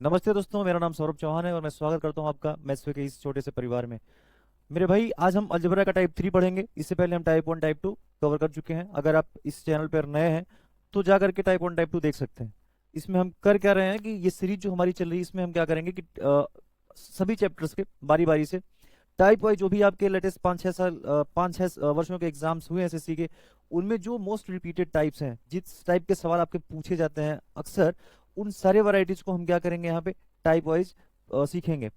नमस्ते दोस्तों, मेरा नाम सौरभ चौहान है और मैं स्वागत करता हूं आपका मैथ्स के इस छोटे से परिवार में। मेरे भाई, आज हम अलजेब्रा का टाइप 3 पढ़ेंगे। इससे पहले हम टाइप 1 टाइप 2 कवर कर चुके हैं। अगर आप इस चैनल पर नए हैं तो जा करके टाइप 1 टाइप 2 देख सकते हैं। इसमें हम कर क्या रहे हैं कि ये सीरीज जो हमारी चल रही है, इसमें हम क्या करेंगे कि सभी चैप्टर्स के बारी बारी से टाइप वाइज जो भी आपके लेटेस्ट 5-6 साल 5-6 वर्षों के एग्जाम्स हुए हैं एसएससी के, उनमें जो मोस्ट रिपीटेड टाइप्स हैं, जिस टाइप के सवाल आपके पूछे जाते हैं अक्सर, उन सारे वैरायटीज को हम क्या करेंगे यहाँ पे टाइप वाइज सीखेंगे।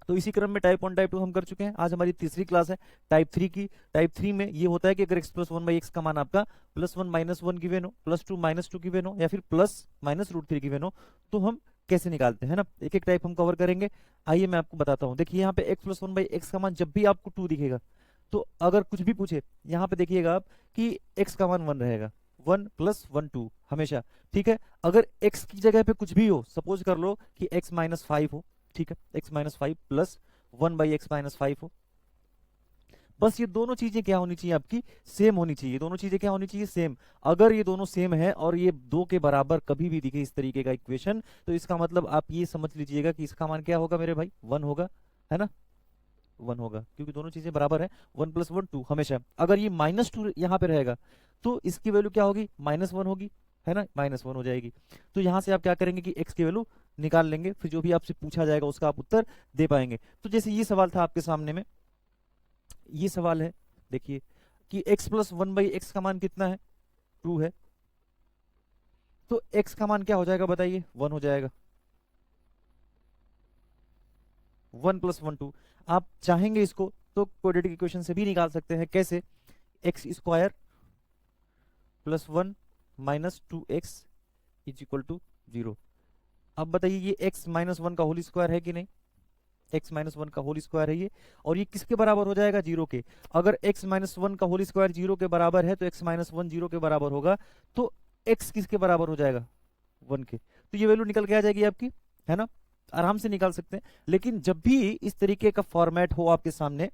तो इसी क्रम में टाइप 1 टाइप 2 हम कर चुके हैं। आज हमारी तीसरी क्लास है टाइप 3 की। टाइप 3 में ये होता है कि अगर x+1/x का मान आपका +1 - 1 गिवन हो, +2 - 2 गिवन हो, या फिर +-√3 गिवन हो, तो हम कैसे निकालते हैं ना। एक एक टाइप हम कवर करेंगे। आइए मैं आपको बताता हूँ। देखिए यहाँ पे x+1/x का मान जब भी आपको 2 दिखेगा, तो अगर कुछ भी पूछे यहाँ पे देखिएगा आप कि x का मान 1 रहेगा। 1 + 1 2 हमेशा। ठीक है। अगर x की जगह पे कुछ भी हो, सपोज कर लो कि x-5 हो। ठीक है, x-5 प्लस 1/x-5 हो। बस ये दोनों चीजें क्या होनी चाहिए आपकी, सेम होनी चाहिए। दोनों चीजें क्या होनी चाहिए, सेम। अगर ये दोनों सेम है और ये 2 के बराबर कभी भी दिखे इस तरीके का इक्वेशन, तो इसका मतलब आप ये समझ लीजिएगा कि इसका मान क्या होगा मेरे भाई, 1 होगा। है ना, 1 होगा, क्योंकि दोनों चीजें बराबर है। 1 + 1 2 हमेशा। अगर ये -2 यहाँ पे रहेगा तो इसकी वैल्यू क्या होगी, -1 होगी। है ना, -1 हो जाएगी। तो यहाँ से आप क्या करेंगे कि x की वैल्यू निकाल लेंगे, फिर जो भी आपसे पूछा जाएगा उसका आप उत्तर दे पाएंगे। तो जैसे ये सवाल था आपके सामने में, ये सवाल है, देखिए कि x+1/x का मान कितना है, 2 है। तो x का मान क्या हो जाएगा बताइए, 1 हो जाएगा। 1 + 1 2। आप चाहेंगे इसको तो क्वाड्रेटिक इक्वेशन से भी निकाल सकते हैं। कैसे, x² + 1 - 2x = 0। अब बताइए ये x-1 का होल स्क्वायर है कि नहीं, x-1 का होल स्क्वायर है ये, और ये किसके बराबर हो जाएगा, 0 के। अगर x-1 का होल स्क्वायर 0 के बराबर है तो x-1 0 के बराबर होगा, तो x किसके बराबर हो जाएगा, 1 के। तो ये वैल्यू निकल के आ जाएगी आपकी। है ना, आराम से निकाल सकते हैं। लेकिन जब भी इस तरीके का फॉर्मेट हो आपके सामने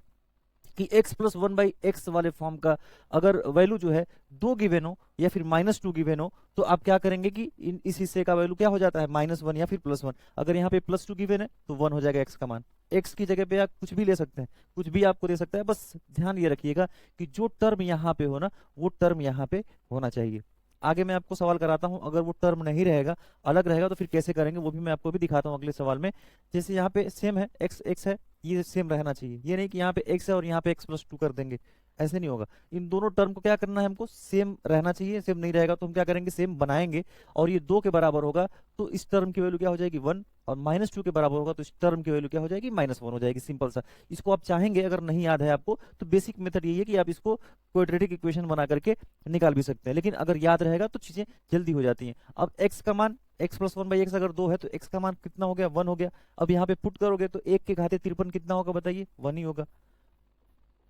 कि x+1/x वाले फॉर्म का अगर वैल्यू जो है 2 गिवन हो या फिर -2 गिवन हो, तो आप क्या करेंगे कि इस हिस्से का वैल्यू क्या हो जाता है, -1 या फिर +1। अगर यहाँ पे +2 गिवन है तो 1 हो जाएगा x का मान। x की जगह पे आप कुछ भी ले सकते हैं, कुछ भी आपको दे सकता है। बस ध्यान ये रखिएगा कि जो टर्म यहाँ पे हो ना, वो टर्म यहाँ पे होना चाहिए। आगे मैं आपको सवाल कराता हूँ, अगर वो टर्म नहीं रहेगा, अलग रहेगा, तो फिर कैसे करेंगे वो भी मैं आपको भी दिखाता हूँ अगले सवाल में। जैसे यहाँ पे सेम है, x है, ये सेम रहना चाहिए। ये नहीं कि यहाँ पे x है और यहाँ पे x+2 कर देंगे, ऐसे नहीं होगा। इन दोनों टर्म को क्या करना है, हमको सेम रहना चाहिए। सेम नहीं रहेगा तो हम क्या करेंगे, सेम बनाएंगे। और ये 2 के बराबर होगा तो इस टर्म की वैल्यू क्या हो जाएगी, 1। और -2 के बराबर होगा तो इस टर्म की वैल्यू क्या हो जाएगी, -1 हो जाएगी। सिंपल सा। इसको आप चाहेंगे, अगर नहीं याद है आपको, तो बेसिक मेथड यही है कि आप इसको क्वाड्रेटिक इक्वेशन बना करके निकाल भी सकते हैं। लेकिन अगर याद रहेगा तो चीजें जल्दी हो जाती हैं। अब x का मान, x+1/x अगर 2 है तो x का मान कितना हो गया, 1 हो गया। अब यहाँ पे पुट करोगे तो 1 के घाते 53 कितना होगा बताइए, 1 ही होगा।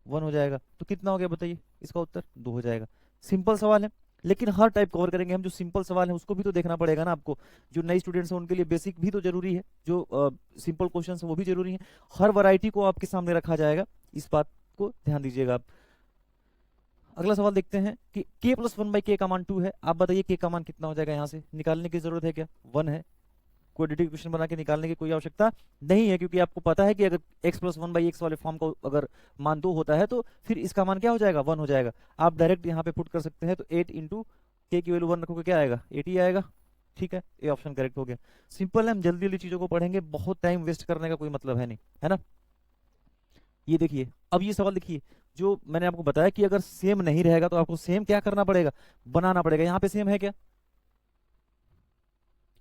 1 हो जाएगा। तो कितना हो गया बताइए, इसका उत्तर 2 हो जाएगा। सिंपल सवाल है, लेकिन हर टाइप कवर करेंगे हम। जो सिंपल सवाल है उसको भी तो देखना पड़ेगा ना आपको। जो नई स्टूडेंट्स हैं उनके लिए बेसिक भी तो जरूरी है, जो सिंपल क्वेश्चन है वो भी जरूरी है। हर वैरायटी को आपके सामने रखा जाएगा, इस बात को ध्यान दीजिएगा आप। अगला सवाल देखते हैं कि k+1/k का मान 2 है। आप बताइए k का मान कितना हो जाएगा, यहाँ से निकालने की जरूरत है क्या, 1 है। क्वाड्रेटिक इक्वेशन बना के निकालने की कोई आवश्यकता नहीं है, क्योंकि आपको पता है कि अगर x+1/x वाले फॉर्म का अगर मान 2 होता है तो फिर इसका मान क्या हो जाएगा, 1 हो जाएगा। आप डायरेक्ट यहाँ पे पुट कर सकते हैं। तो 8 × k की वैल्यू 1 रखोगे, क्या आएगा, 8 ही आएगा। ठीक है, ये ऑप्शन करेक्ट हो गया। सिंपल है, हम जल्दी जल्दी चीजों को पढ़ेंगे, बहुत टाइम वेस्ट करने का कोई मतलब है नहीं, है ना। ये देखिए, अब ये सवाल देखिए, जो मैंने आपको बताया कि अगर सेम नहीं रहेगा तो आपको सेम क्या करना पड़ेगा, बनाना पड़ेगा। यहाँ पे सेम है क्या,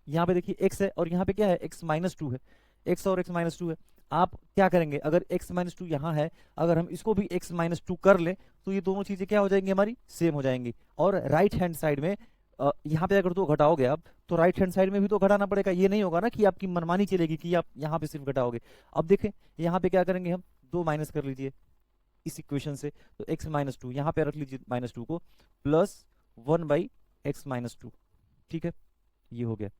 यहाँ पे देखिए x है और यहाँ पे क्या है, x-2 है। x और x-2 है। आप क्या करेंगे, अगर x-2 यहाँ है, अगर हम इसको भी x-2 कर लें तो ये दोनों चीजें क्या हो जाएंगी, हमारी सेम हो जाएंगी। और राइट हैंड साइड में यहाँ पे अगर 2 घटाओगे आप, तो राइट हैंड साइड में भी तो घटाना पड़ेगा। ये नहीं होगा ना कि आपकी मनमानी चलेगी कि आप यहाँ पे सिर्फ घटाओगे। अब देखें, यहाँ पे क्या करेंगे हम, 2 माइनस कर लीजिए इस इक्वेशन से। तो x-2 यहाँ पे रख लीजिए, -2 को, प्लस 1/x-2। ठीक है, ये हो गया।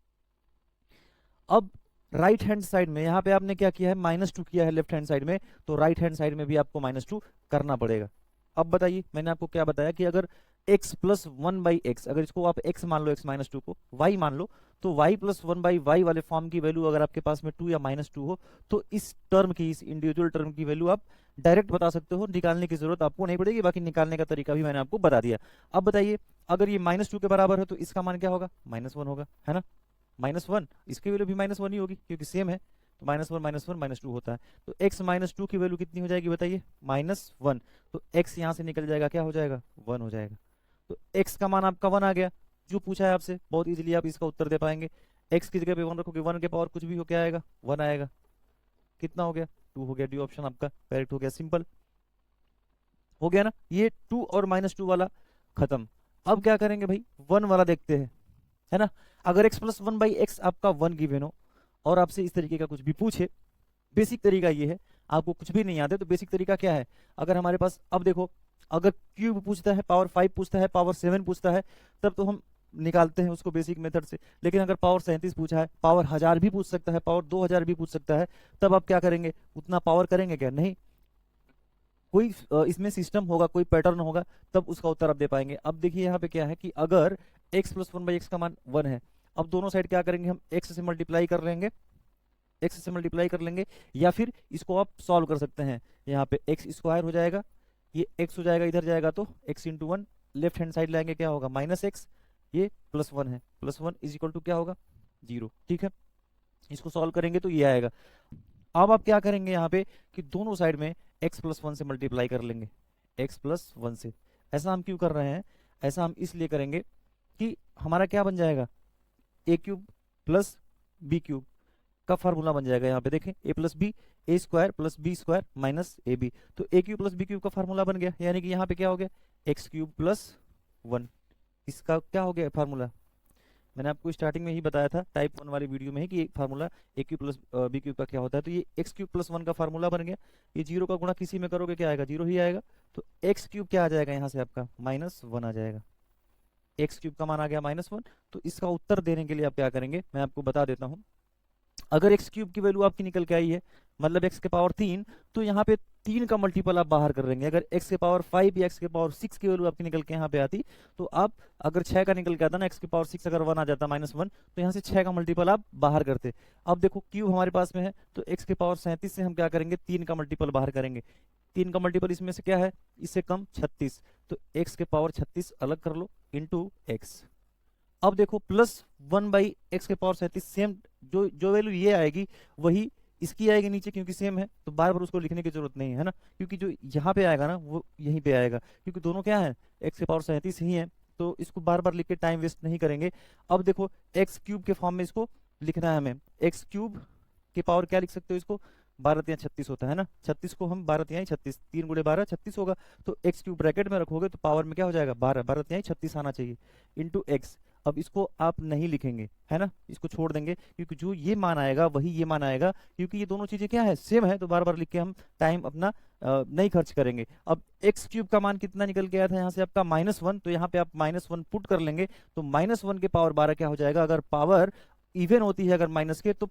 अब राइट हैंड साइड में यहाँ पे आपने क्या किया है, -2 किया है लेफ्ट हैंड साइड में, तो राइट हैंड साइड में भी आपको -2 करना पड़ेगा। अब बताइए, मैंने आपको क्या बताया कि अगर x plus one by x, अगर इसको आप x मान लो, x माइनस टू को y मान लो, तो y plus one by y वाले फॉर्म की वैल्यू अगर आपके पास में 2 या -2 हो, तो इस टर्म की, इस इंडिविजुअल टर्म की वैल्यू आप डायरेक्ट बता सकते हो, निकालने की जरूरत आपको नहीं पड़ेगी। बाकी निकालने का तरीका भी मैंने आपको बता दिया। अब बताइए, अगर ये -2 के बराबर है तो इसका मान क्या होगा? -1 होगा, है ना। -1, इसकी वैल्यू भी -1 ही होगी क्योंकि सेम है, तो -1 -1 -2 होता है। तो x -2 की वैल्यू कितनी हो जाएगी बताइए? -1। तो x यहाँ से निकल जाएगा, क्या हो जाएगा? 1 हो जाएगा। तो x का मान आपका 1 आ गया, जो पूछा है आपसे, बहुत इजीली आप इसका उत्तर दे पाएंगे। x की जगह पे 1 रखोगे, 1 के पावर कुछ भी हो, क्या आएगा? 1 आएगा। कितना हो गया? 2 हो गया। डी ऑप्शन आपका करेक्ट हो गया। सिंपल हो गया ना, ये 2 और -2 वाला खत्म। अब क्या करेंगे भाई? 1 वाला देखते हैं, है ना। अगर x plus one by x आपका 1 गिवन हो और आपसे इस तरीके का कुछ भी पूछे, बेसिक तरीका ये है, आपको कुछ भी नहीं याद है तो बेसिक तरीका क्या है? अगर हमारे पास, अब देखो, अगर क्यूब पूछता है, पावर 5 पूछता है, पावर 7 पूछता है, तब तो हम निकालते हैं उसको बेसिक मेथड से। लेकिन अगर पावर 37 पूछा है, पावर 1000 भी पूछ सकता है, पावर 2000 भी पूछ सकता है, तब आप क्या करेंगे? उतना पावर करेंगे क्या? नहीं, कोई इसमें सिस्टम होगा, कोई पैटर्न होगा, तब उसका उत्तर आप दे पाएंगे। अब देखिए यहाँ पे क्या है कि अगर x plus one by x का मान 1 है, अब दोनों साइड क्या करेंगे? हम x से मल्टीप्लाई कर लेंगे, x से मल्टीप्लाई कर लेंगे, या फिर इसको आप सॉल्व कर सकते हैं। यहाँ पे x स्क्वायर हो जाएगा, ये x हो जाएगा, इधर जाएगा तो x into 1, left hand side लाएंगे, क्या होगा? -x, ये +1 है, +1 इज इक्वल टू क्या होगा? 0। ठीक है, इसको सॉल्व करेंगे तो ये आएगा। अब आप क्या करेंगे यहाँ पे कि दोनों साइड में x प्लस 1 से मल्टीप्लाई कर लेंगे, x प्लस 1 से। ऐसा हम क्यों कर रहे हैं? ऐसा हम इसलिए करेंगे कि हमारा क्या बन जाएगा? a cube plus b cube का फार्मूला बन जाएगा। यहाँ पे देखें, a plus b, a square plus b square minus a b, तो a cube plus b cube का फार्मूला बन गया। यानी कि यहाँ पे क्या हो गया? x क्यूब प्लस 1, इसका क्या हो गया फार्मूला? मैंने आपको स्टार्टिंग में ही बताया था टाइप 1 वाली वीडियो में ही कि एक फार्मूला ए क्यूब प्लस बी क्यूब का क्या होता है। तो ये एक्स क्यूब प्लस 1 का फार्मूला बन गया। ये 0 का गुणा किसी में करोगे, क्या आएगा? 0 ही आएगा। तो एक्स क्यूब क्या आ जाएगा यहाँ से? आपका -1 आ जाएगा। एक्स क्यूब का मान आ गया -1। तो इसका उत्तर देने के लिए आप क्या करेंगे, मैं आपको बता देता हूँ। अगर एक्स क्यूब की वैल्यू आपकी निकल के आई है, मतलब एक्स के पावर 3, तो यहाँ पे 3 का मल्टीपल आप बाहर कर लेंगे। अगर एक्स के पावर 5 या एक्स के पावर 6 की वैल्यू आपकी निकल के यहाँ पे आती, तो आप, अगर 6 का निकल के आता ना, एक्स के पावर 6 अगर 1 आ जाता -1, तो यहाँ से 6 का मल्टीपल आप बाहर करते। अब देखो क्यूब हमारे पास में है, तो एक्स के पावर 37 से हम क्या करेंगे? 3 का मल्टीपल बाहर करेंगे। 3 का मल्टीपल इसमें से क्या है? इससे कम 36, तो एक्स के पावर 36 अलग कर लो, इंटू एक्स। अब देखो +1/x के पावर 37, सेम जो जो वैल्यू ये आएगी वही इसकी आएगी नीचे, क्योंकि सेम है, तो बार बार उसको लिखने की जरूरत नहीं है ना, क्योंकि जो यहाँ पे आएगा ना वो यहीं पे आएगा, क्योंकि दोनों क्या है? x के पावर 37 ही है, तो इसको बार बार लिख के टाइम वेस्ट नहीं करेंगे। अब देखो एक्स क्यूब के फॉर्म में इसको लिखना है हमें। एक्स क्यूब के पावर क्या लिख सकते हो इसको? 12 × 36 होता है ना, 36 को हम 12 × 36, 3 × 12 36 होगा। तो एक्स क्यूब ब्रैकेट में रखोगे तो पावर में क्या हो जाएगा? 12, 12 × 36 आना चाहिए, इंटू एक्स। अब इसको आप नहीं लिखेंगे, है ना, इसको छोड़ देंगे, क्योंकि जो ये मान आएगा वही ये मान आएगा, क्योंकि ये दोनों चीजें क्या है? सेम है, तो बार बार लिख के हम टाइम अपना नहीं खर्च करेंगे। अब एक्स क्यूब का मान कितना निकल के आया था यहाँ से? आपका -1, तो यहाँ पे आप -1 पुट कर लेंगे, तो -1 के पावर 12 क्या हो जाएगा? अगर पावर इवन होती है, अगर माइनस के, तो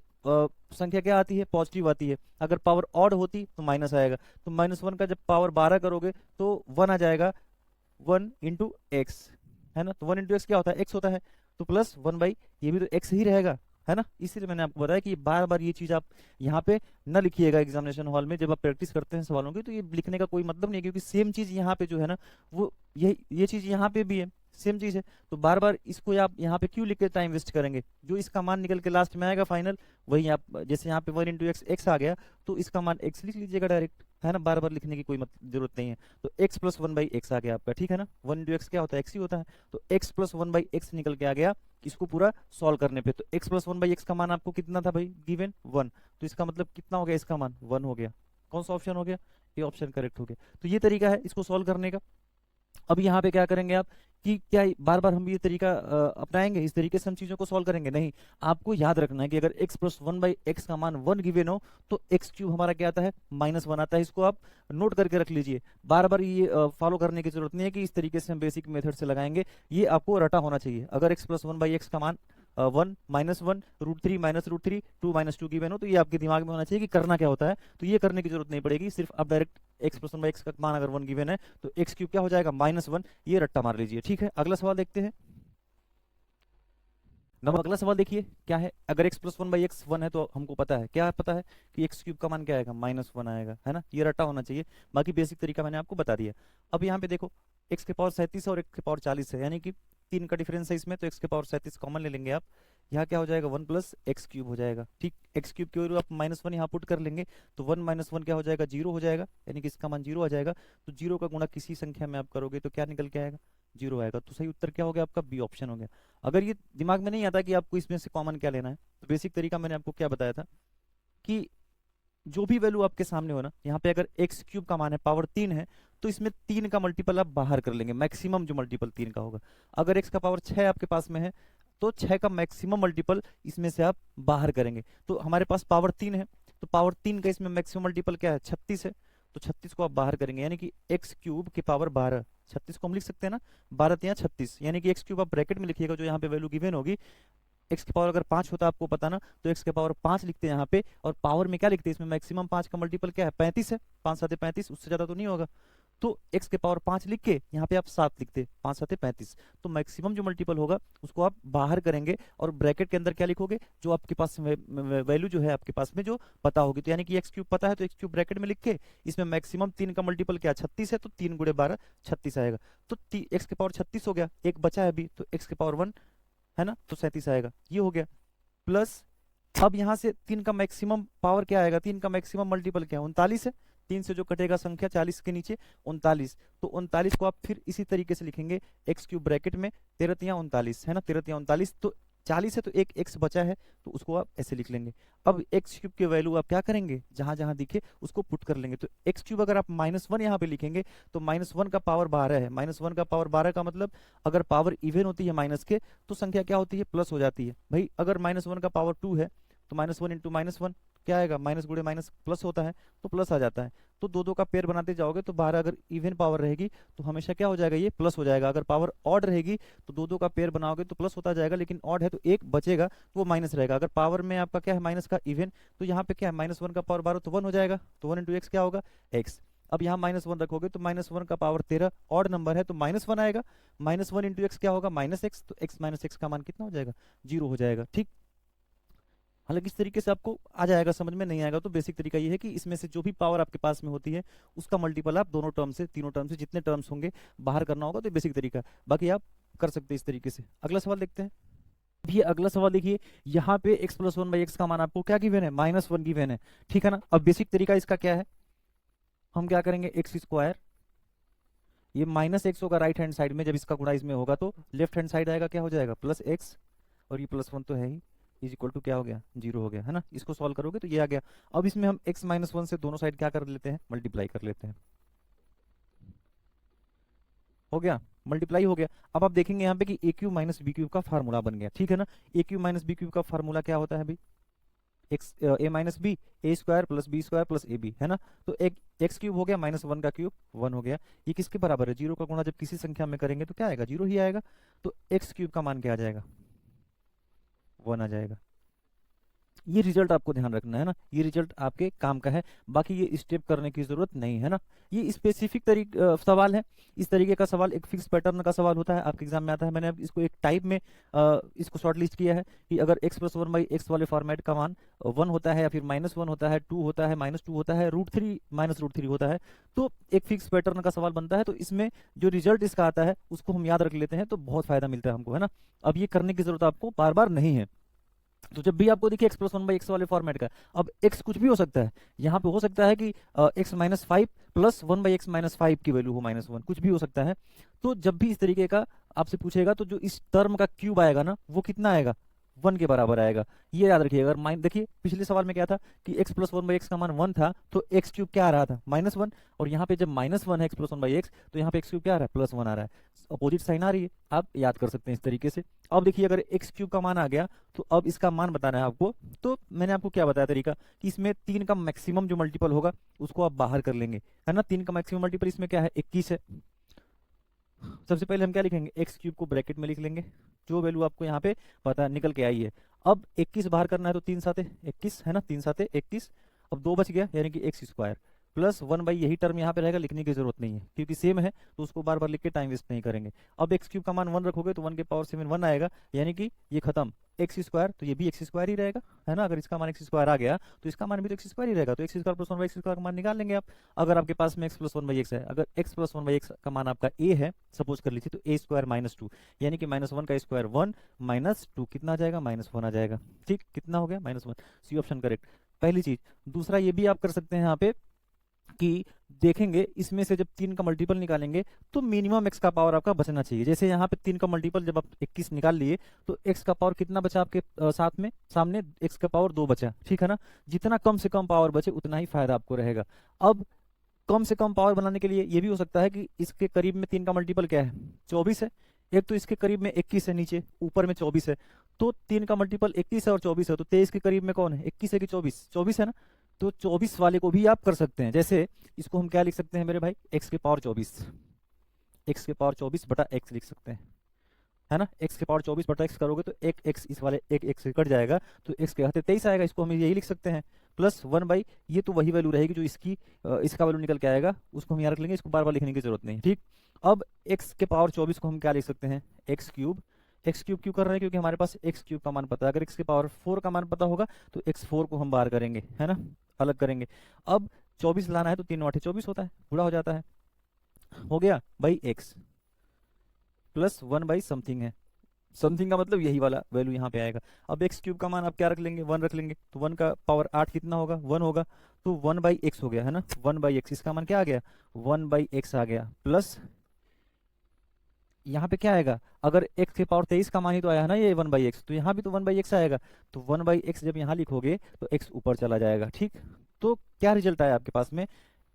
संख्या क्या आती है? पॉजिटिव आती है। अगर पावर ऑड होती तो माइनस आएगा। तो -1 का जब पावर 12 करोगे तो 1 आ जाएगा, 1 इंटू एक्स, है ना। तो 1 इंटू एक्स क्या होता है? एक्स होता है, तो +1/, ये भी तो एक्स ही रहेगा, है ना। इसीलिए मैंने आपको बताया कि बार बार ये चीज आप यहाँ पे न लिखिएगा एग्जामिनेशन हॉल में, जब आप प्रैक्टिस करते हैं सवालों की, तो ये लिखने का कोई मतलब नहीं है, क्योंकि सेम चीज यहाँ पे जो है ना, वो ये चीज यहाँ पे भी है, सेम चीज है। तो बार बार इसको आप यहाँ पे क्यों लिख के टाइम वेस्ट करेंगे? जो इसका मान निकल के लास्ट में आएगा फाइनल, वही आप, जैसे यहाँ पे 1 इंटू एक्स, एक्स आ गया, तो इसका मान एक्स लिख लीजिएगा डायरेक्ट, है ना। बार बार लिखने की कोई जरूरत नहीं है। तो x प्लस 1/x आ गया आपका, ठीक है ना। 1 इंटू एक्स क्या होता है? x ही होता है। तो x प्लस 1/x निकल के आ गया इसको पूरा सॉल्व करने पे। तो x प्लस 1/x का मान आपको कितना था भाई? गिवन 1, तो इसका मतलब कितना हो गया? इसका मान 1 हो गया। कौन सा ऑप्शन हो गया? ये ऑप्शन करेक्ट हो गया। तो ये तरीका है इसको सॉल्व करने का। अब यहाँ पे क्या करेंगे आप कि क्या बार बार हम ये तरीका अपनाएंगे, इस तरीके से हम चीजों को सॉल्व करेंगे? नहीं, आपको याद रखना है कि अगर x प्लस 1/x का मान 1 गिवन हो, तो x क्यूब हमारा क्या आता है? -1 आता है। इसको आप नोट करके रख लीजिए, बार बार ये फॉलो करने की जरूरत नहीं है कि इस तरीके से हम बेसिक मेथड से लगाएंगे, ये आपको रटा होना चाहिए। अगर x प्लस 1/x का मान 1 -1 √3 -√3 2 -2 गिवन हो, तो ये आपके दिमाग में होना चाहिए कि करना क्या होता है। तो ये करने की जरूरत नहीं पड़ेगी, सिर्फ आप डायरेक्ट x + 1 x का मान अगर 1 गिवन है तो x³ क्या हो जाएगा -1, ये रट्टा मार लीजिए। ठीक है, अगला सवाल देखते हैं। नंबर अगला सवाल देखिए क्या है। अगर x + 1/x 1 है तो हमको पता है, क्या पता है कि x³ का मान क्या आएगा, -1 आएगा, है ना। ये रट्टा होना चाहिए, बाकी बेसिक तरीका मैंने आपको बता दिया। अब यहाँ पे देखो x के पावर 37 और x के पावर 40 है, यानी कि 3 का डिफरेंस है इसमें, तो x के पावर 37 कॉमन ले लेंगे आप। यहाँ क्या हो जाएगा 1 + x³ हो जाएगा। ठीक, x³ की वैल्यू आप -1 यहाँ पुट कर लेंगे तो 1 - 1 क्या हो जाएगा, 0 हो जाएगा, यानी कि इसका मान 0 आ जाएगा। तो 0 का गुणा किसी संख्या में आप करोगे तो क्या निकल के आएगा, 0 आएगा। तो सही उत्तर क्या हो गया आपका, बी ऑप्शन हो गया। अगर ये दिमाग में नहीं आता कि आपको इसमें से कॉमन क्या लेना है, तो बेसिक तरीका मैंने आपको क्या बताया था कि जो भी वैल्यू आपके सामने हो ना, यहाँ पे अगर x³ का मान है पावर 3 है तो इसमें 3 का मल्टीपल आप बाहर कर लेंगे, मैक्सिमम जो मल्टीपल 3 का होगा। अगर x का पावर 6 आपके पास में है तो 6 का मैक्सिमम मल्टीपल इसमें से आप बाहर करेंगे। तो हमारे पास पावर 3 है, तो पावर 3 का इसमें मैक्सिमम मल्टीपल क्या है, 36 है, तो 36 को आप बाहर करेंगे, यानी कि x³ की पावर 12। 36 को हम लिख सकते हैं ना, 12 × 36, यानी कि x³ आप ब्रैकेट में लिखिएगा, जो यहाँ पे वैल्यू गिवन होगी। x की पावर अगर 5 होता है आपको पता ना, तो x के पावर 5 लिखते हैं यहाँ पे, और पावर में क्या लिखते हैं, इसमें मैक्सिमम 5 का मल्टीपल क्या है, 35 है, 5 7 35, उससे ज्यादा तो नहीं होगा। तो x के पावर 5 लिख के यहाँ पे आप 7 लिखते, 5 7 35, तो मैक्सिमम जो मल्टीपल होगा उसको आप बाहर करेंगे और ब्रैकेट के अंदर क्या लिखोगे, जो आपके पास वैल्यू जो है आपके पास में जो पता होगी। तो यानी कि x³ पता है तो x³ ब्रैकेट में लिख के, इसमें मैक्सिमम 3 का मल्टीपल क्या 36 है, तो 3 × 12 36 आएगा। तो x के पावर 36 हो गया, एक बचा है अभी, तो x के पावर 1 है ना, तो 37 आएगा, ये हो गया। प्लस अब यहां से 3 का मैक्सिमम पावर क्या आएगा, 3 का मैक्सिमम मल्टीपल क्या है, 39 है, 3 से जो कटेगा संख्या 40 के नीचे 39, तो 39 को आप फिर इसी तरीके से लिखेंगे x³ ब्रैकेट में 13 × 39 है ना, 13 × 39, तो 40 है तो एक x बचा है, तो उसको आप ऐसे लिख लेंगे। अब x³ की वैल्यू आप क्या करेंगे, जहां जहां दिखे उसको पुट कर लेंगे। तो x³ अगर आप -1 यहाँ पे लिखेंगे तो -1 का पावर 12 है, -1 का पावर 12 का मतलब अगर पावर इवन होती है माइनस के तो संख्या क्या होती है, प्लस हो जाती है। भाई अगर -1 का पावर 2 है तो -1 × -1 क्या आएगा, माइनस गुणे माइनस प्लस होता है, तो प्लस आ जाता है। तो दो दो का पेयर बनाते जाओगे तो 12 अगर इवन पावर रहेगी तो हमेशा क्या हो जाएगा, ये प्लस हो जाएगा। अगर पावर ऑड रहेगी तो दो दो का पेयर बनाओगे तो प्लस होता जाएगा, लेकिन ऑड है तो एक बचेगा तो वो माइनस रहेगा। अगर पावर में आपका क्या है माइनस का इवन, तो यहाँ पे क्या है -1 का पावर 12 तो 1 हो जाएगा, तो 1 × x क्या होगा, x। अब यहाँ -1 रखोगे तो -1 का पावर 13 ऑड नंबर है तो -1 आएगा, -1 × x क्या होगा, -x, तो x - x का मान कितना हो जाएगा, 0 हो जाएगा। ठीक, हालांकि इस तरीके से आपको आ जाएगा, समझ में नहीं आएगा तो बेसिक तरीका ये है कि इसमें से जो भी पावर आपके पास में होती है उसका मल्टीपल आप दोनों टर्म से, तीनों टर्म से जितने टर्म्स होंगे बाहर करना होगा। तो बेसिक तरीका, बाकी आप कर सकते हैं इस तरीके से। अगला सवाल देखते हैं। ये अगला सवाल देखिए, यहाँ पे x + 1/x का मान आपको क्या गिवन है, -1 गिवन है, ठीक है ना। अब बेसिक तरीका इसका क्या है, हम क्या करेंगे, x², ये -x होगा राइट हैंड साइड में, जब इसका गुणा इसमें होगा तो लेफ्ट हैंड साइड आएगा क्या हो जाएगा, +x, और ये +1 तो है ही, इज इक्वल टू क्या हो गया, 0 हो गया, है ना। इसको सॉल्व करोगे तो ये आ गया। अब इसमें हम x - 1 से दोनों साइड क्या कर लेते हैं, मल्टीप्लाई कर लेते हैं, हो गया, मल्टीप्लाई हो गया। अब आप देखेंगे यहाँ पे कि a³ - b³ का फार्मूला बन गया, ठीक है ना। a³ - b³ का फार्मूला क्या होता है भाई, a - b, a² + b² + ab, है ना। तो एक x³ हो गया, -1 का क्यूब 1 हो गया, ये किसके बराबर है, 0 का गुणा जब किसी संख्या में करेंगे तो क्या आएगा, 0 ही आएगा। तो x³ का मान क्या आ जाएगा, 1 आ जाएगा। ये रिजल्ट आपको ध्यान रखना है ना, ये रिजल्ट आपके काम का है, बाकी ये स्टेप करने की जरूरत नहीं है ना। ये स्पेसिफिक सवाल है, इस तरीके का सवाल एक फिक्स पैटर्न का सवाल होता है, आपके एग्जाम में आता है। मैंने अब इसको एक टाइप में इसको शॉर्ट लिस्ट किया है कि अगर x + 1/x वाले फॉर्मेट का मान 1 होता है या फिर -1 होता है, 2 होता है, -2 होता है, √3 -√3 होता है, तो एक फिक्स पैटर्न का सवाल बनता है। तो इसमें जो रिजल्ट इसका आता है उसको हम याद रख लेते हैं तो बहुत फायदा मिलता है हमको, है ना। अब ये करने की जरूरत आपको बार बार नहीं है। तो जब भी आपको देखिए x + 1/x वाले फॉर्मेट का, अब x कुछ भी हो सकता है, यहाँ पे हो सकता है कि x - 5 + 1/x - 5 की वैल्यू हो -1, कुछ भी हो सकता है। तो जब भी इस तरीके का आपसे पूछेगा तो जो इस टर्म का क्यूब आएगा ना वो कितना आएगा, 1 के बराबर आएगा, ये याद रखिएगा। अगर देखिए पिछले सवाल में क्या था कि x + 1/x का मान 1 था तो x³ क्या आ रहा था, -1, और यहाँ पे जब -1 है x + 1/x तो यहाँ पे x³ क्या आ रहा है, +1 आ रहा है, अपोजिट साइन आ रही है, आप याद कर सकते हैं इस तरीके से। अब देखिए अगर x³ का मान आ गया तो अब इसका मान बताना है आपको। तो मैंने आपको क्या बताया तरीका कि इसमें 3 का मैक्सिमम जो मल्टीपल होगा उसको आप बाहर कर लेंगे, है ना। 3 का मैक्सिमम मल्टीपल इसमें क्या है, 21 है। सबसे पहले हम क्या लिखेंगे, x³ को ब्रैकेट में लिख लेंगे, जो वैल्यू आपको यहाँ पे पता निकल के आई है। अब 21 बाहर करना है तो 3 साते 21 है ना, 3 साते 21। अब 2 बच गया यानी कि एक्स स्क्वायर प्लस 1 बाई यही टर्म यहाँ पे रहेगा, लिखने की जरूरत नहीं है क्योंकि सेम है तो उसको बार बार लिख के टाइम वेस्ट नहीं करेंगे। अब एक्स क्यूब का मान 1 रखोगे तो 1 के पावर 7 1 आएगा, यानी कि ये खत्म। एक्स स्क्वायर तो ये भी एक्स स्क्वायर ही रहेगा, है ना। अगर इसका मान एक्स स्क्वायर आ गया तो इसका मान भी तो एक्स स्क्वायर ही रहेगा, तो x square plus 1 by x square का मान निकाल लेंगे आप। अगर आपके पास में एक्स प्लस 1 बाई एक्स है, अगर एक्स प्लस 1 बाई एक्स का मान आपका ए है सपोज कर लीजिए, तो ए स्क्वायर माइनस 2 यानी कि -1 का स्क्वायर 1 -2 कितना आ जाएगा, -1 आ जाएगा। ठीक, कितना हो गया, -1। सी ऑप्शन करेक्ट, पहली चीज। दूसरा ये भी आप कर सकते हैं यहाँ पे कि देखेंगे इसमें से जब 3 का मल्टीपल निकालेंगे तो मिनिमम एक्स का पावर आपका बचना चाहिए। जैसे यहाँ पे 3 का मल्टीपल जब आप 21 निकाल लिए तो एक्स का पावर कितना बचा आपके साथ में, सामने एक्स का पावर 2 बचा, ठीक है ना। जितना कम से कम पावर बचे उतना ही फायदा आपको रहेगा। अब कम से कम पावर बनाने के लिए ये भी हो सकता है कि इसके करीब में 3 का मल्टीपल क्या है, 24 है। एक तो इसके करीब में 21 है, नीचे ऊपर में 24 है, तो 3 का मल्टीपल 21 है और 24 है, तो 23 के करीब में कौन है, 21 है कि 24, 24 है ना। तो 24 वाले को भी आप कर सकते हैं। जैसे इसको हम क्या लिख सकते हैं मेरे भाई, एक्स के पावर 24, एक्स के पावर 24 बटा एक्स लिख सकते हैं, है ना। एक्स के पावर 24 बटा एक्स करोगे तो एक एक्स इस वाले एक एक्स से कट जाएगा तो एक्स के हाथे 23 आएगा, इसको हम यही लिख सकते हैं। प्लस 1 बाई ये तो वही वैल्यू रहेगी जो इसकी इसका वैल्यू निकल के आएगा, उसको हम यहाँ रख लेंगे, इसको बार बार लिखने की जरूरत नहीं। ठीक, अब एक्स के पावर 24 को हम क्या लिख सकते हैं, एक्स क्यूब। एक्स क्यूब क्यों कर रहे हैं, क्योंकि हमारे पास एक्स क्यूब का मान पता है। अगर एक्स के पावर 4 का मान पता होगा तो एक्स 4 को हम बाहर करेंगे, है ना, अलग करेंगे। अब 24 लाना है तो 3 9 24 होता है, पूरा हो जाता है, हो गया by x plus 1 by something है, समथिंग का मतलब यही वाला वैल्यू यहाँ पे आएगा। अब एक्स क्यूब का मान आप क्या रख लेंगे, 1 रख लेंगे, तो 1 का पावर 8 कितना होगा, 1 होगा, तो 1 बाई एक्स हो गया, है ना। 1 बाई एक्स, इसका मान क्या आ गया, 1 बाई एक्स आ गया, प्लस यहाँ पे क्या आएगा, अगर x के पावर 23 का मान ही तो आया है ना ये 1 बाई एक्स, तो यहाँ भी तो 1 बाई एक्स आएगा। तो 1 बाई एक्स जब यहाँ लिखोगे तो x ऊपर चला जाएगा। ठीक, तो क्या रिजल्ट आया आपके पास में,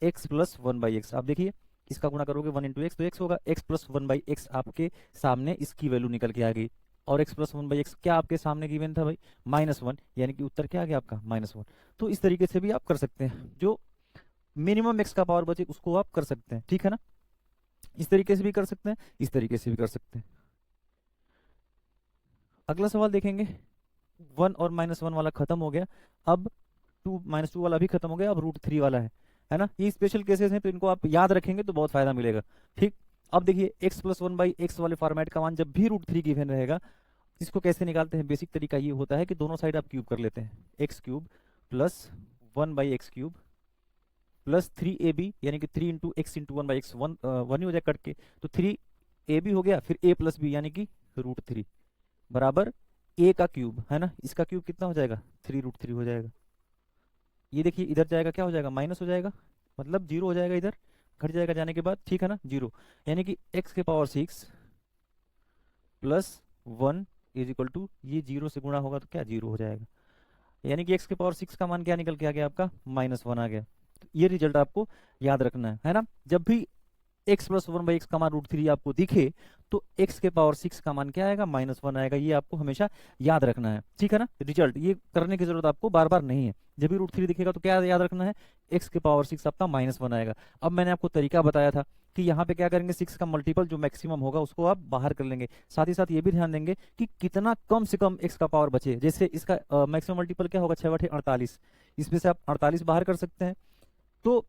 x प्लस 1 बाई एक्स। आप देखिए इसका गुणा करोगे 1 इंटू एक्स तो x होगा, x प्लस 1 बाई एक्स आपके सामने इसकी वैल्यू निकल के आ गई। और x प्लस 1 बाई एक्स क्या आपके सामने गिवन था भाई, -1, यानी कि उत्तर क्या आ गया आपका, -1। तो इस तरीके से भी आप कर सकते हैं, जो मिनिमम x का पावर बचे उसको आप कर सकते हैं, ठीक है ना। इस तरीके से भी कर सकते हैं, इस तरीके से भी कर सकते हैं। अगला सवाल देखेंगे, 1 और -1 वाला खत्म हो गया, अब 2 -2 वाला भी खत्म हो गया, अब √3 वाला है ना। ये स्पेशल केसेस हैं तो इनको आप याद रखेंगे तो बहुत फायदा मिलेगा। ठीक, अब देखिए x प्लस 1 बाई एक्स वाले फॉर्मेट का मान जब भी √3 गिवन रहेगा, इसको कैसे निकालते हैं, बेसिक तरीका ये होता है कि दोनों साइड आप क्यूब कर लेते हैं, x cube plus 1 by x cube plus 3ab यानी कि 3 into x into 1 by x, 1 ही हो जाए कट के, तो 3ab हो गया, फिर a प्लस बी यानी कि √3 बराबर a का क्यूब, है ना। इसका क्यूब कितना हो जाएगा, 3√3 हो जाएगा। ये देखिए इधर जाएगा क्या हो जाएगा, माइनस हो जाएगा, मतलब 0 हो जाएगा, इधर घट जाएगा जाने के बाद, ठीक है ना, 0। यानी कि x के power 6 plus 1 is equal to, ये 0 से गुणा होगा तो क्या 0 हो जाएगा, यानी कि x के पावर 6 का मान क्या निकल के आ गया आपका, -1 आ गया। तो ये रिजल्ट आपको याद रखना है ना। जब भी x प्लस 1 बाई एक्स का मान √3 आपको दिखे तो x के पावर 6 का मान क्या आएगा, -1 आएगा। ये आपको हमेशा याद रखना है, ठीक है ना। रिजल्ट ये करने की जरूरत आपको बार बार नहीं है, जब भी √3 दिखेगा तो क्या याद रखना है, x के पावर 6 आपका -1 आएगा। अब मैंने आपको तरीका बताया था कि यहाँ पे क्या करेंगे, 6 का मल्टीपल जो मैक्सिमम होगा उसको आप बाहर कर लेंगे। साथ ही साथ ये भी ध्यान देंगे कि कितना कम से कम x का पावर बचे। जैसे इसका मैक्सिमम मल्टीपल क्या होगा, 6 48, इसमें से आप 48 बाहर कर सकते हैं, तो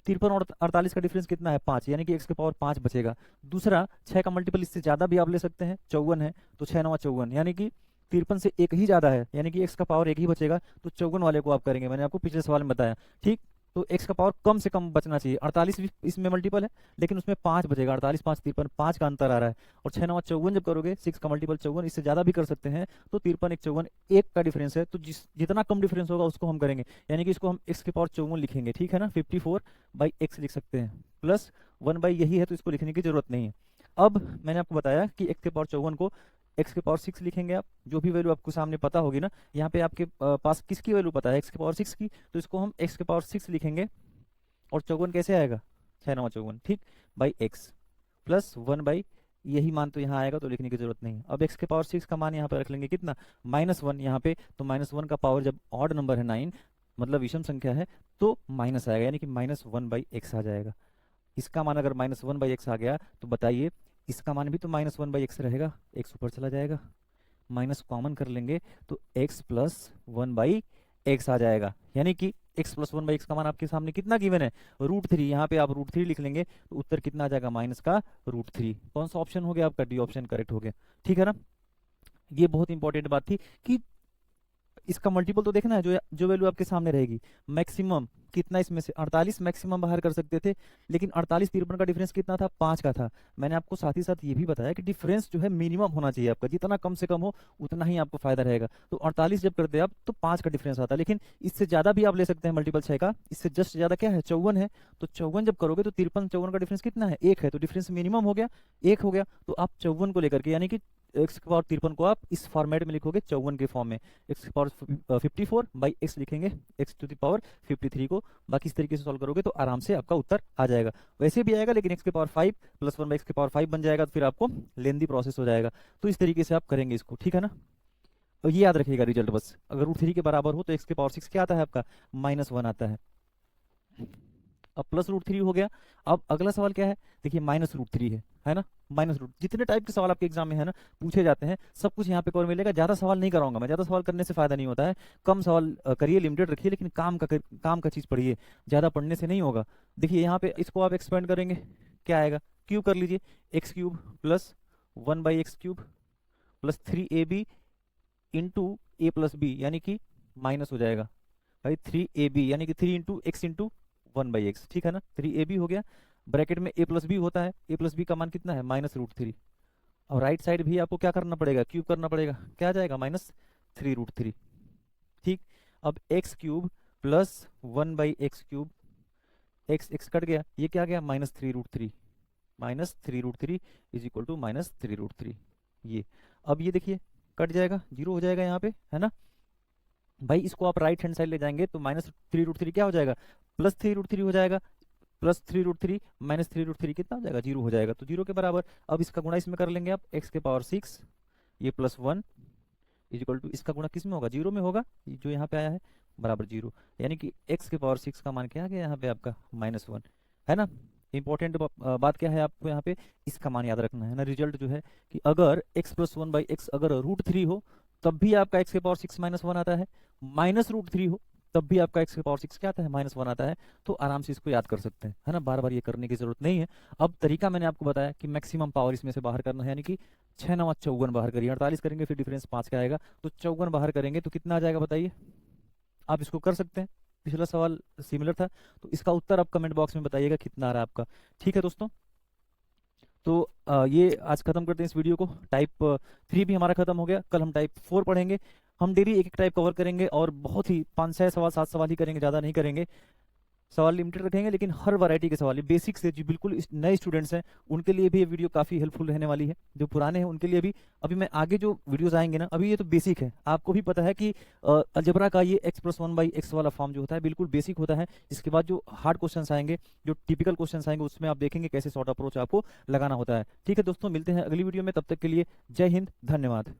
53 और 48 का डिफरेंस कितना है, 5, यानी कि x के पावर 5 बचेगा। दूसरा 6 का मल्टीपल इससे ज्यादा भी आप ले सकते हैं, 54 है, तो 6 9 54, यानी कि 53 से एक ही ज्यादा है, यानी कि x का पावर एक ही बचेगा, तो 54 वाले को आप करेंगे। मैंने आपको पिछले सवाल में बताया, ठीक। तो x का पावर कम से कम बचना चाहिए। 48 भी इसमें मल्टीपल है लेकिन उसमें 5 बचेगा, 48 5 53, 5 का अंतर आ रहा है। और 6 9 54 जब करोगे, 6 का मल्टीपल 54, इससे ज्यादा भी कर सकते हैं, तो 53 1 54 एक का डिफरेंस है, तो जितना कम डिफरेंस होगा उसको हम करेंगे, यानी कि इसको हम x के पावर 54 लिखेंगे, ठीक है ना। 54 बाई एक्स लिख सकते हैं, प्लस 1 बाई यही है तो इसको लिखने की जरूरत नहीं है। अब मैंने आपको बताया कि x के पावर 54 को x के पावर 6 लिखेंगे आप, जो भी वैल्यू आपको सामने पता होगी ना। यहाँ पे आपके पास किसकी वैल्यू पता है, x के पावर 6 की, तो इसको हम x के पावर 6 लिखेंगे। और 54 कैसे आएगा, 6 9 54, ठीक, बाई x प्लस 1 बाई यही मान तो यहाँ आएगा तो लिखने की जरूरत नहीं है। अब x के पावर 6 का मान यहाँ पे रख लेंगे कितना, -1 यहाँ पे, तो -1 का पावर जब ऑड नंबर है 9, मतलब विषम संख्या है, तो माइनस आएगा, यानी कि -1 बाई एक्स आ जाएगा। इसका मान अगर -1 बाई एक्स आ गया तो बताइए इसका मान भी तो -1/x रहेगा, x ऊपर चला जाएगा, माइनस कॉमन कर लेंगे तो x प्लस 1/x आ जाएगा। यानी कि x प्लस 1/x का मान आपके सामने कितना गिवन है, √3। यहाँ पे आप √3 लिख लेंगे तो उत्तर कितना आ जाएगा, माइनस का √3। कौन सा ऑप्शन हो गया आपका, डी ऑप्शन करेक्ट हो गया। ठीक है ना, ये बहुत इंपॉर्टेंट बात थी कि इसका मल्टीपल तो देखना है, जो जो वैल्यू आपके सामने रहेगी। मैक्सिमम कितना, इसमें से 48 मैक्सिमम बाहर कर सकते थे, लेकिन 48 53 का डिफरेंस कितना था, 5 का था। मैंने आपको साथ ही साथ ये भी बताया कि डिफरेंस जो है मिनिमम होना चाहिए आपका, जितना कम से कम हो उतना ही आपको फायदा रहेगा। तो 48 जब करते हैं आप तो 5 का डिफरेंस आता है, लेकिन इससे ज्यादा भी आप ले सकते हैं मल्टीपल 6 का। इससे जस्ट ज्यादा क्या है, 54 है। तो 54 जब करोगे तो 53 54 का डिफरेंस कितना है, 1 है। तो डिफरेंस मिनिमम हो गया, 1 हो गया। तो आप 54 को लेकर के, यानी कि x की पावर 53 को आप इस फॉर्मेट में लिखोगे 54 के फॉर्म में, x की पावर 54/x लिखेंगे, x टू द पावर 53 को। बाकी इस तरीके से सॉल्व करोगे तो आराम से आपका उत्तर आ जाएगा। वैसे भी आएगा, लेकिन x की पावर 5 प्लस 1/x की पावर 5 बन जाएगा, तो फिर आपको लेंदी प्रोसेस हो जाएगा। तो इस तरीके से आप करेंगे इसको, ठीक है ना। और ये याद रखिएगा रिजल्ट बस, अगर √3 के बराबर हो तो x की पावर 6 क्या आता है आपका, -1 आता है। अब प्लस √3 हो गया। अब अगला सवाल क्या है, देखिए -√3 है ना, जितने टाइप के सवाल आपके एग्जाम में है ना पूछे जाते हैं, सब कुछ यहाँ पे कवर मिलेगा। ज्यादा सवाल नहीं कराऊंगा मैं, ज्यादा सवाल करने से फायदा नहीं होता है। कम सवाल करिए, लिमिटेड रखिए, लेकिन काम का चीज पढ़िए, ज्यादा पढ़ने से नहीं होगा। देखिए यहाँ पे इसको आप एक्सपेंड करेंगे, क्या आएगा, क्यूब कर लीजिए, x³ plus 1/x³ plus 3ab into a plus b, यानी कि माइनस हो जाएगा भाई 3ab, यानी कि 3 इंटू x इंटू 1/x, ठीक है ना। 3ab हो गया, ब्रैकेट में a प्लस बी होता है, a प्लस बी का मान कितना है, -√3। और राइट साइड भी आपको क्या करना पड़ेगा, क्यूब करना पड़ेगा, क्या आ जाएगा, -3√3। ठीक, अब x³ plus 1/x³, x cut गया, ये क्या गया, -3√3, -3√3 इज इक्वल टू -3√3। ये अब ये देखिए कट जाएगा, जीरो हो जाएगा यहाँ पे, है ना भाई। इसको आप राइट हैंड साइड ले जाएंगे तो -3√3 क्या हो जाएगा, +3√3 हो जाएगा। +3√3 -3√3 कितना हो जाएगा, 0 हो जाएगा। तो 0 के बराबर अब इसका गुणा इसमें कर लेंगे आप, x के पावर 6 ये +1 इज इक्वल टू, इसका गुणा किस में होगा, 0 में होगा, जो यहाँ पे आया है बराबर 0। यानी कि x के पावर 6 का मान क्या आ गया यहाँ पे आपका, -1, है ना। इंपॉर्टेंट बात क्या है, आपको यहाँ पे इसका मान याद रखना है ना। रिजल्ट जो है कि अगर x प्लस 1/x अगर √3 हो तब भी आपका x के पावर 6 -1 आता है, -√3 हो तब भी आपका x के पावर 6 क्या आता है, -1 आता है। तो आराम से इसको याद कर सकते हैं, है ना, बार बार ये करने की जरूरत नहीं है। अब तरीका मैंने आपको बताया कि मैक्सिमम पावर इसमें से बाहर करना है, यानी कि 6 9 54 बाहर करिए, 48 करेंगे फिर डिफरेंस 5 का आएगा, तो 54 बाहर करेंगे तो कितना आ जाएगा बताइए। आप इसको कर सकते हैं, पिछला सवाल सिमिलर था। तो इसका उत्तर आप कमेंट बॉक्स में बताइएगा कितना आ रहा है आपका। ठीक है दोस्तों, तो ये आज खत्म करते हैं इस वीडियो को। टाइप 3 भी हमारा खत्म हो गया, कल हम टाइप 4 पढ़ेंगे। हम डेली एक एक टाइप कवर करेंगे और बहुत ही 5 6 सवाल 7 सवाल ही करेंगे, ज़्यादा नहीं करेंगे। सवाल लिमिटेड रखेंगे, लेकिन हर वैरायटी के सवाल, ये बेसिक से जो बिल्कुल नए स्टूडेंट्स हैं उनके लिए भी ये वीडियो काफ़ी हेल्पफुल रहने वाली है। जो पुराने हैं उनके लिए भी, अभी मैं आगे जो वीडियोस आएंगे ना, अभी ये तो बेसिक है, आपको भी पता है कि अलजेब्रा का ये x + 1/x वाला फॉर्म जो होता है बिल्कुल बेसिक होता है। इसके बाद जो हार्ड क्वेश्चन आएंगे, जो टिपिकल क्वेश्चन आएंगे, उसमें आप देखेंगे कैसे शॉर्ट अप्रोच आपको लगाना होता है। ठीक है दोस्तों, मिलते हैं अगली वीडियो में, तब तक के लिए जय हिंद, धन्यवाद।